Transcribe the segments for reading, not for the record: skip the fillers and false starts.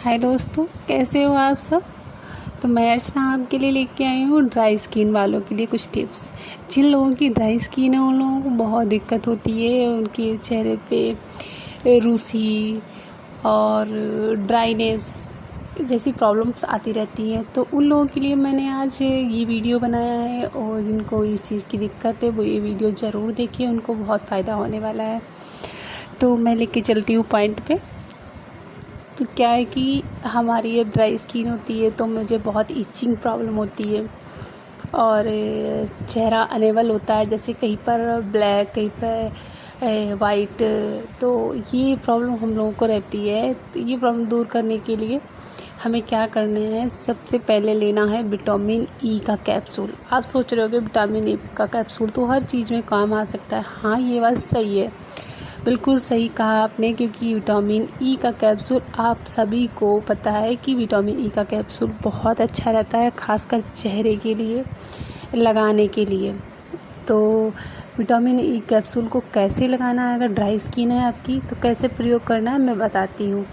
हाय दोस्तों, कैसे हो आप सब। तो मैं अर्चना आपके लिए लेके आई हूँ ड्राई स्किन वालों के लिए कुछ टिप्स। जिन लोगों की ड्राई स्किन है उन लोगों को बहुत दिक्कत होती है, उनके चेहरे पे रूसी और ड्राइनेस जैसी प्रॉब्लम्स आती रहती हैं। तो उन लोगों के लिए मैंने आज ये वीडियो बनाया है, और जिनको इस चीज़ की दिक्कत है वो ये वीडियो ज़रूर देखिए, उनको बहुत फ़ायदा होने वाला है। तो मैं लेके चलती हूँ पॉइंट पे। तो क्या है कि हमारी ये ड्राई स्किन होती है तो मुझे बहुत इचिंग प्रॉब्लम होती है, और चेहरा अनेबल होता है, जैसे कहीं पर ब्लैक कहीं पर वाइट। तो ये प्रॉब्लम हम लोगों को रहती है। तो ये प्रॉब्लम दूर करने के लिए हमें क्या करना है, सबसे पहले लेना है विटामिन ई का कैप्सूल। आप सोच रहे होगे विटामिन ई का कैप्सूल तो हर चीज़ में काम आ सकता है। हाँ, ये बात सही है, बिल्कुल सही कहा आपने, क्योंकि विटामिन ई का कैप्सूल आप सभी को पता है कि विटामिन ई का कैप्सूल बहुत अच्छा रहता है, खासकर चेहरे के लिए लगाने के लिए। तो विटामिन ई कैप्सूल को कैसे लगाना है, अगर ड्राई स्किन है आपकी तो कैसे प्रयोग करना है मैं बताती हूँ।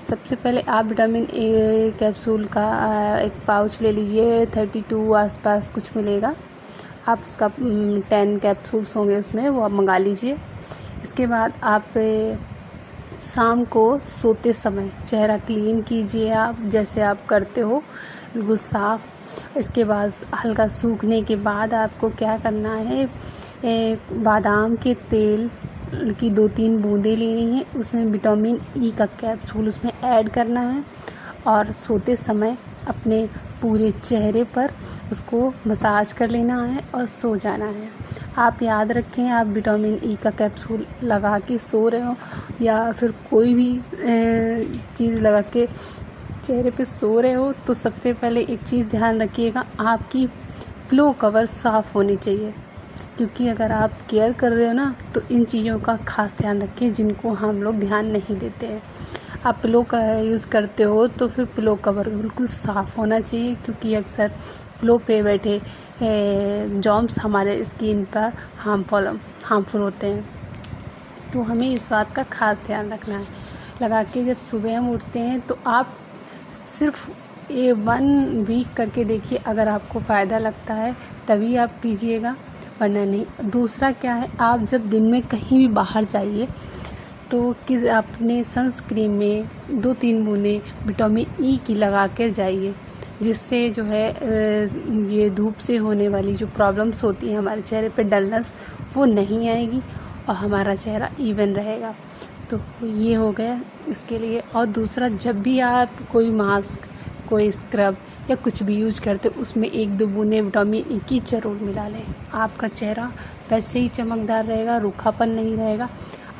सबसे पहले आप विटामिन ए कैप्सूल का एक पाउच ले लीजिए, 32 आसपास कुछ मिलेगा। आप उसका 10 कैप्सूल्स होंगे उसमें, वो आप मंगा लीजिए। इसके बाद आप शाम को सोते समय चेहरा क्लीन कीजिए, आप जैसे आप करते हो बिल्कुल साफ़। इसके बाद हल्का सूखने के बाद आपको क्या करना है, बादाम के तेल की 2-3 बूंदें लेनी है, उसमें विटामिन ई का कैप्सूल उसमें ऐड करना है, और सोते समय अपने पूरे चेहरे पर उसको मसाज कर लेना है और सो जाना है। आप याद रखें, आप विटामिन ई का कैप्सूल लगा के सो रहे हो या फिर कोई भी चीज़ लगा के चेहरे पे सो रहे हो, तो सबसे पहले एक चीज़ ध्यान रखिएगा, आपकी पिलो कवर साफ़ होनी चाहिए। क्योंकि अगर आप केयर कर रहे हो ना, तो इन चीज़ों का खास ध्यान रखिए जिनको हम लोग ध्यान नहीं देते हैं। आप पिलो का यूज़ करते हो तो फिर पिलो कवर बिल्कुल साफ़ होना चाहिए, क्योंकि अक्सर पिलो पे बैठे जर्म्स हमारे स्किन पर हार्मफुल होते हैं। तो हमें इस बात का खास ध्यान रखना है। लगा के जब सुबह हम उठते हैं तो आप सिर्फ 1 वीक करके देखिए, अगर आपको फ़ायदा लगता है तभी आप कीजिएगा, वरना नहीं। दूसरा क्या है, आप जब दिन में कहीं भी बाहर जाइए तो अपने सनस्क्रीन में 2-3 बूंदें विटामिन ई की लगा कर जाइए, जिससे जो है ये धूप से होने वाली जो प्रॉब्लम्स होती हैं हमारे चेहरे पे, डलनेस, वो नहीं आएगी और हमारा चेहरा इवन रहेगा। तो ये हो गया इसके लिए। और दूसरा, जब भी आप कोई मास्क, कोई स्क्रब या कुछ भी यूज करते उसमें 1-2 बूंदें विटामिन ई की ज़रूर मिला लें। आपका चेहरा वैसे ही चमकदार रहेगा, रूखापन नहीं रहेगा।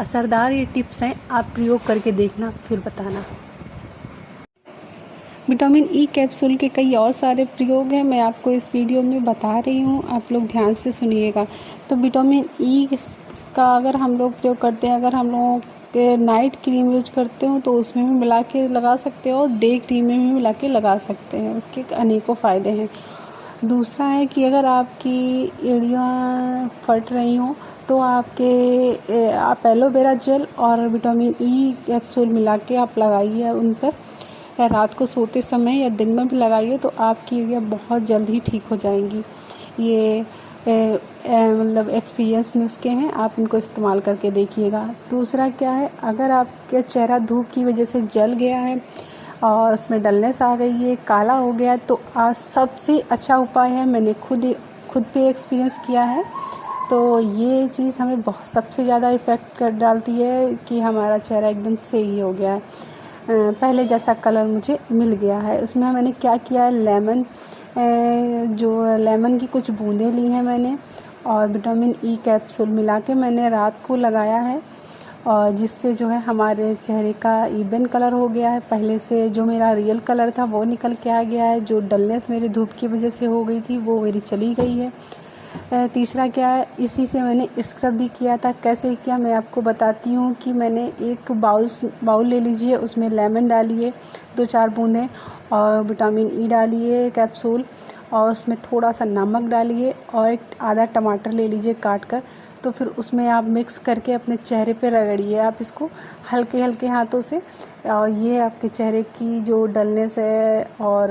असरदार ये टिप्स हैं, आप प्रयोग करके देखना फिर बताना। विटामिन ई कैप्सूल के कई और सारे प्रयोग हैं, मैं आपको इस वीडियो में बता रही हूँ, आप लोग ध्यान से सुनिएगा। तो विटामिन ई का अगर हम लोग प्रयोग करते हैं, अगर हम लोगों के नाइट क्रीम यूज करते हो तो उसमें भी मिला के लगा सकते हो, और डे क्रीम में भी मिला के लगा सकते हैं, उसके अनेकों फ़ायदे हैं। दूसरा है कि अगर आपकी एड़ियाँ फट रही हों तो आप एलोवेरा जेल और विटामिन ई कैप्सूल मिला के आप लगाइए उन पर, या रात को सोते समय या दिन में भी लगाइए, तो आपकी एड़ियाँ बहुत जल्द ही ठीक हो जाएंगी। ये मतलब एक्सपीरियंस नुस्खे हैं, आप इनको इस्तेमाल करके देखिएगा। दूसरा क्या है, अगर आपका चेहरा धूप की वजह से जल गया है और उसमें डलनेस आ गई है, काला हो गया है, तो आज सबसे अच्छा उपाय है, मैंने खुद पे एक्सपीरियंस किया है। तो ये चीज़ हमें बहुत सबसे ज़्यादा इफ़ेक्ट कर डालती है कि हमारा चेहरा एकदम सही हो गया है, पहले जैसा कलर मुझे मिल गया है। उसमें मैंने क्या किया है, लेमन की कुछ बूंदें ली हैं मैंने, और विटामिन ई कैप्सूल मिला के मैंने रात को लगाया है, और जिससे जो है हमारे चेहरे का इवन कलर हो गया है। पहले से जो मेरा रियल कलर था वो निकल के आ गया है, जो डलनेस मेरी धूप की वजह से हो गई थी वो मेरी चली गई है। तीसरा क्या है, इसी से मैंने स्क्रब भी किया था। कैसे किया मैं आपको बताती हूँ कि मैंने एक बाउल ले लीजिए, उसमें लेमन डालिए 2-4 बूंदें, और विटामिन ई डालिए कैप्सूल, और उसमें थोड़ा सा नमक डालिए, और एक आधा टमाटर ले लीजिए काट कर, तो फिर उसमें आप मिक्स करके अपने चेहरे पे रगड़िए आप इसको हल्के हल्के हाथों से, और ये आपके चेहरे की जो डलनेस है और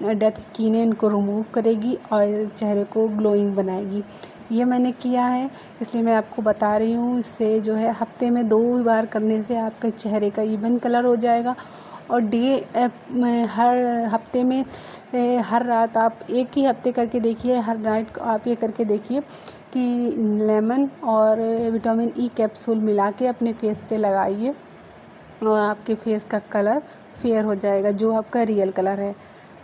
डेड स्किन है इनको रिमूव करेगी और चेहरे को ग्लोइंग बनाएगी। ये मैंने किया है इसलिए मैं आपको बता रही हूँ। इससे जो है हफ्ते में 2 बार करने से आपके चेहरे का इवन कलर हो जाएगा। और हर हफ्ते में हर रात आप एक ही हफ्ते करके देखिए, हर नाइट आप ये करके देखिए कि लेमन और विटामिन ई कैप्सूल मिला के अपने फेस पे लगाइए और आपके फेस का कलर फेयर हो जाएगा, जो आपका रियल कलर है।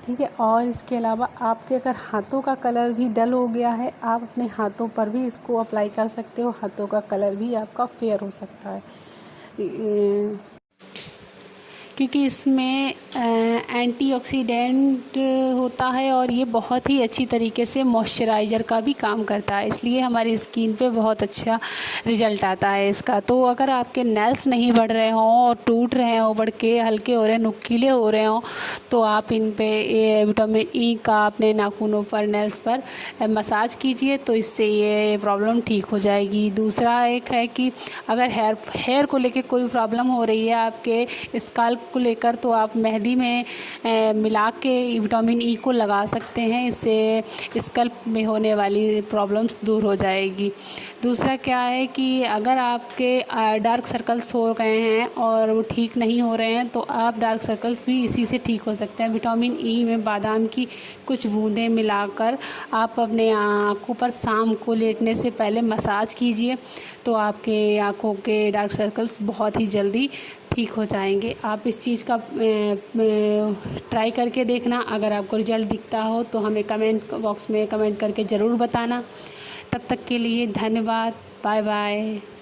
ठीक है। और इसके अलावा आपके अगर हाथों का कलर भी डल हो गया है, आप अपने हाथों पर भी इसको अप्लाई कर सकते हो, हाथों का कलर भी आपका फेयर हो सकता है, क्योंकि इसमें एंटीऑक्सीडेंट होता है और ये बहुत ही अच्छी तरीके से मॉइस्चराइज़र का भी काम करता है, इसलिए हमारी स्किन पे बहुत अच्छा रिज़ल्ट आता है इसका। तो अगर आपके नेल्स नहीं बढ़ रहे हों और टूट रहे हों, बढ़ के हल्के हो रहे हैं, नुकीले हो रहे हों, तो आप इन पे ये विटामिन ई का अपने नाखूनों पर, नेल्स पर मसाज कीजिए, तो इससे ये प्रॉब्लम ठीक हो जाएगी। दूसरा एक है कि अगर हेयर को लेके कोई प्रॉब्लम हो रही है आपके स्काल्प को लेकर, तो आप मेहंदी में मिला के विटामिन ई को लगा सकते हैं, इससे स्कल्प में होने वाली प्रॉब्लम्स दूर हो जाएगी। दूसरा क्या है कि अगर आपके डार्क सर्कल्स हो गए हैं और वो ठीक नहीं हो रहे हैं, तो आप डार्क सर्कल्स भी इसी से ठीक हो सकते हैं। विटामिन ई में बादाम की कुछ बूंदें मिलाकर आप अपने आँखों पर शाम को लेटने से पहले मसाज कीजिए, तो आपके आँखों के डार्क सर्कल्स बहुत ही जल्दी ठीक हो जाएंगे। आप इस चीज़ का ट्राई करके देखना। अगर आपको रिज़ल्ट दिखता हो तो हमें कमेंट बॉक्स में कमेंट करके ज़रूर बताना। तब तक के लिए धन्यवाद। Bye bye.